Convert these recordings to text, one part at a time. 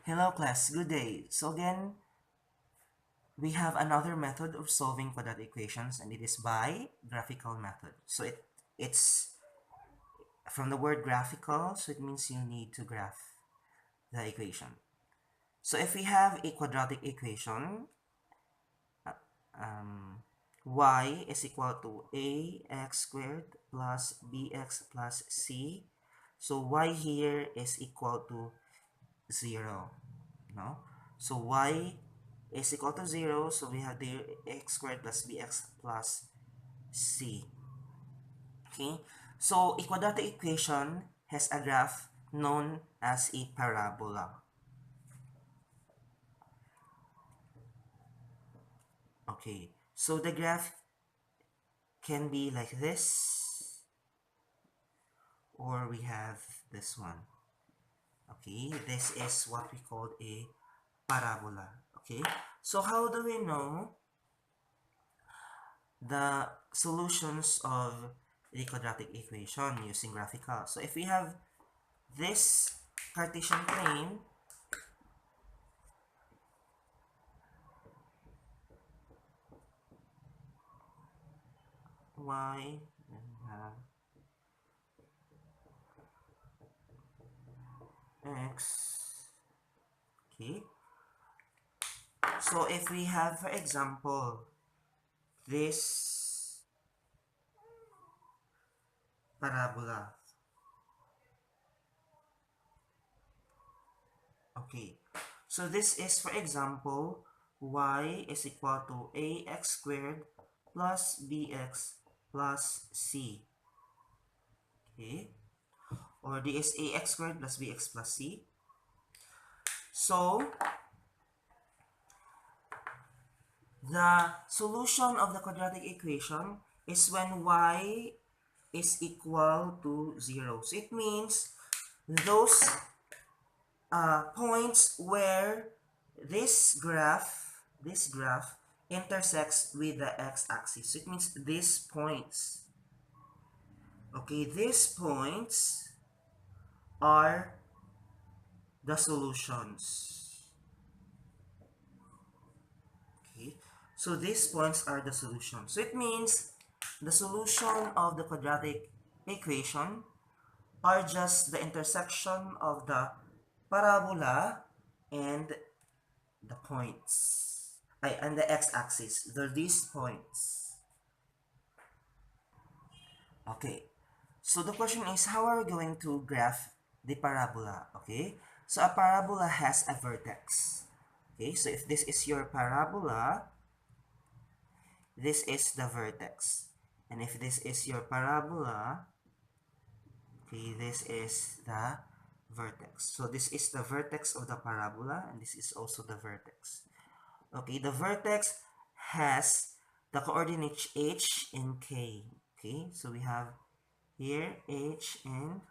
Hello class, good day. So again, we have another method of solving quadratic equations and it is by graphical method. So it's from the word graphical, so it means you need to graph the equation. So if we have a quadratic equation, y is equal to ax squared plus bx plus c. So y here is equal to 0, no? So y is equal to 0, so we have the x squared plus bx plus c. Okay, so a quadratic equation has a graph known as a parabola. Okay, so the graph can be like this, or we have this one. Okay, this is what we call a parabola. Okay, so how do we know the solutions of the quadratic equation using graphical? So if we have this Cartesian plane, y, then we have x. Okay, so if we have, for example, this parabola. Okay, so this is, for example, y is equal to ax squared plus bx plus c. Okay, or this is ax squared plus bx plus c. So the solution of the quadratic equation is when y is equal to 0. So it means those points where this graph intersects with the x-axis. So it means these points. Okay, these points are the solutions. Okay, so these points are the solution. So it means the solution of the quadratic equation are just the intersection of the parabola and the points, and the x-axis. They're these points. Okay, so the question is, how are we going to graph the parabola? Okay, so a parabola has a vertex. Okay, so if this is your parabola, this is the vertex. And if this is your parabola, okay, this is the vertex. So this is the vertex of the parabola, and this is also the vertex. Okay, the vertex has the coordinates h and k. Okay, so we have here h and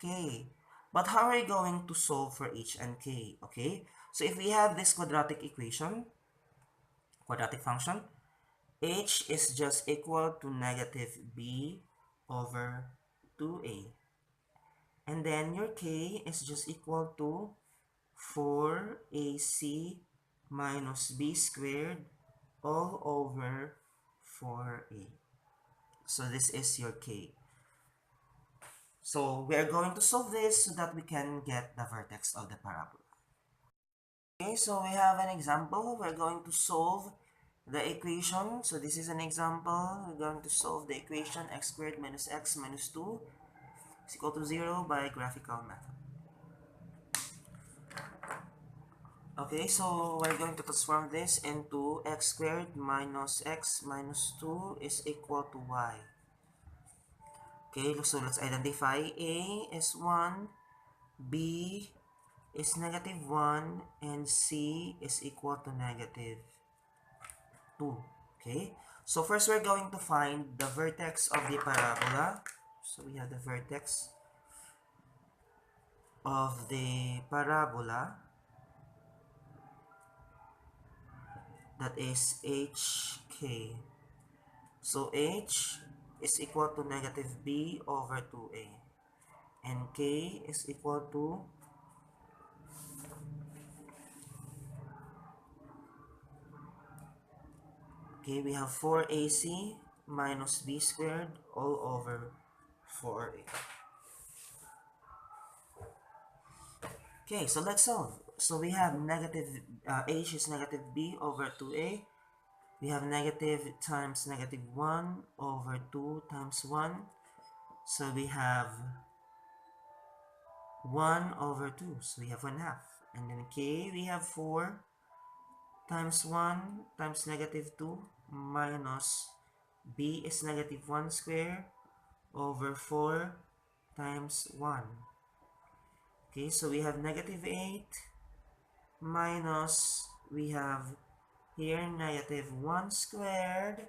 k. But how are we going to solve for h and k? Okay, so if we have this quadratic equation, quadratic function, h is just equal to negative b over 2a. And then your k is just equal to 4ac minus b squared all over 4a. So this is your k. So we are going to solve this so that we can get the vertex of the parabola. Okay, so we have an example. We're going to solve the equation. So this is an example. We're going to solve the equation x squared minus x minus 2 is equal to 0 by graphical method. Okay, so we're going to transform this into x squared minus x minus 2 is equal to y. Okay, so let's identify A is 1, B is negative 1, and C is equal to negative 2. Okay, so first we're going to find the vertex of the parabola. So we have the vertex of the parabola, that is HK. So H is equal to negative B over 2A. And K is equal to Okay, we have 4ac minus b squared all over 4a. Okay, so let's solve. So we have negative, h is negative b over 2a. We have negative times negative 1 over 2 times 1. So we have 1 over 2. So we have 1 half. And then k, we have 4 times 1 times negative 2 minus b is negative 1 square over 4 times 1. Okay, so we have negative 8 minus, we have here negative 1 squared.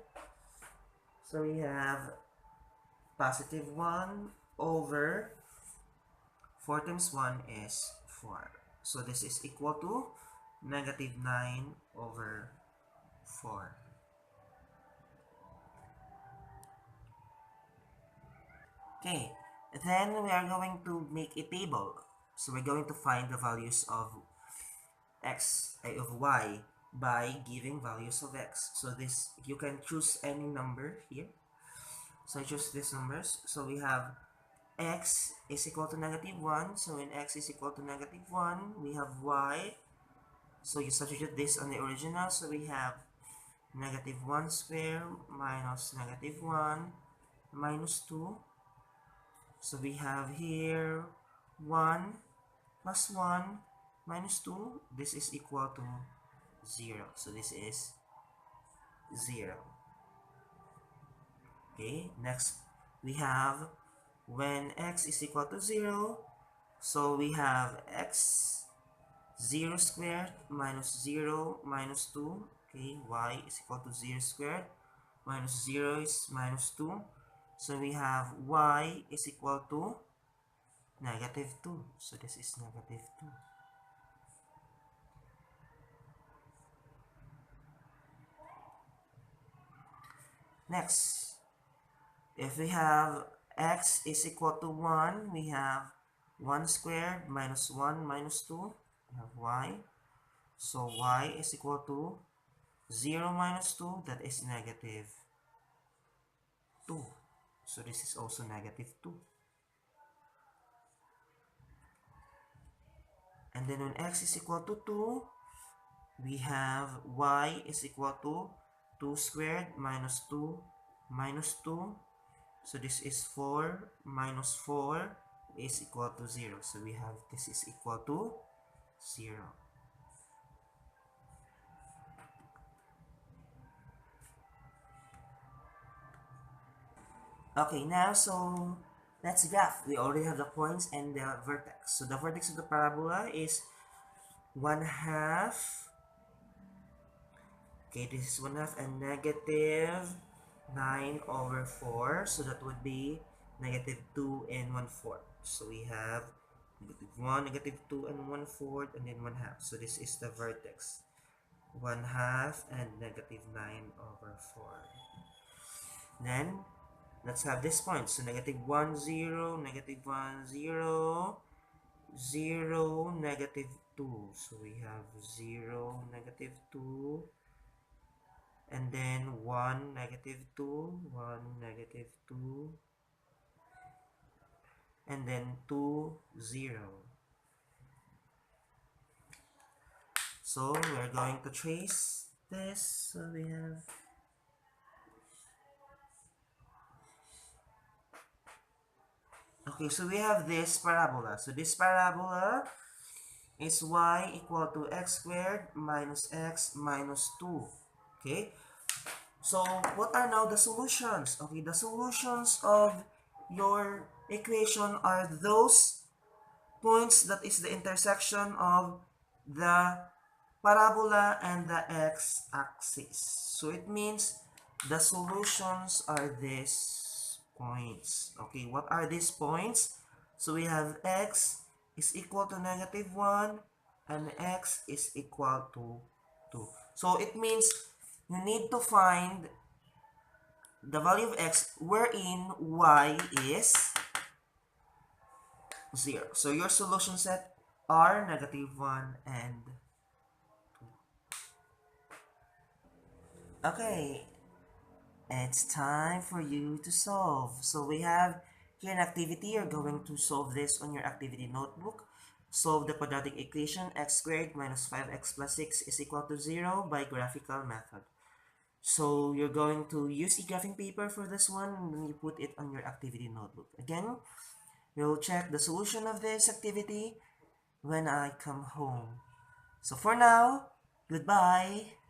So we have positive 1 over 4 times 1 is 4. So this is equal to negative 9 over 4. Okay, then we are going to make a table. So we're going to find the values of of y by giving values of x. So this, you can choose any number here. So I choose these numbers. So we have x is equal to negative 1. So when x is equal to negative 1, we have y. So you substitute this on the original. So we have negative 1 square minus negative 1 minus 2. So we have here 1 plus 1 minus 2. This is equal to 0. So this is 0. Okay, next we have when x is equal to 0. So we have x 0 squared minus 0 minus 2. Okay, y is equal to 0 squared minus 0 is minus 2. So we have y is equal to negative 2. So this is negative 2. Next, if we have x is equal to 1, we have 1 squared minus 1 minus 2. We have y. So y is equal to 0 minus 2, that is negative 2. So this is also negative 2. And then when x is equal to 2, we have y is equal to 2 squared minus 2 minus 2. So this is 4 minus 4 is equal to 0. So we have this is equal to 0. Okay, now so let's graph. We already have the points and the vertex. So the vertex of the parabola is 1 half. Okay, this is 1 half and negative 9 over 4. So that would be negative 2 and 1/4. So we have negative 1, negative 2 and 1/4 and then 1 half. So this is the vertex. 1 half and negative 9 over 4. Then let's have this point. So negative 1, 0, negative 1, 0, 0, negative 2. So we have 0, negative 2, and then 1, negative 2, 1, negative 2, and then 2, 0. So we're going to trace this. So we have okay, so we have this parabola. So this parabola is y equal to x squared minus x minus 2. Okay, so what are now the solutions? Okay, the solutions of your equation are those points that is the intersection of the parabola and the x-axis. So it means the solutions are these points. Okay, what are these points? So we have x is equal to negative 1 and x is equal to 2. So it means you need to find the value of x wherein y is 0. So your solution set are negative 1 and 2. Okay, it's time for you to solve. So we have here an activity. You're going to solve this on your activity notebook. Solve the quadratic equation x squared minus 5x plus 6 is equal to 0 by graphical method. So you're going to use a graphing paper for this one, and then you put it on your activity notebook. Again, we'll check the solution of this activity when I come home. So for now, goodbye.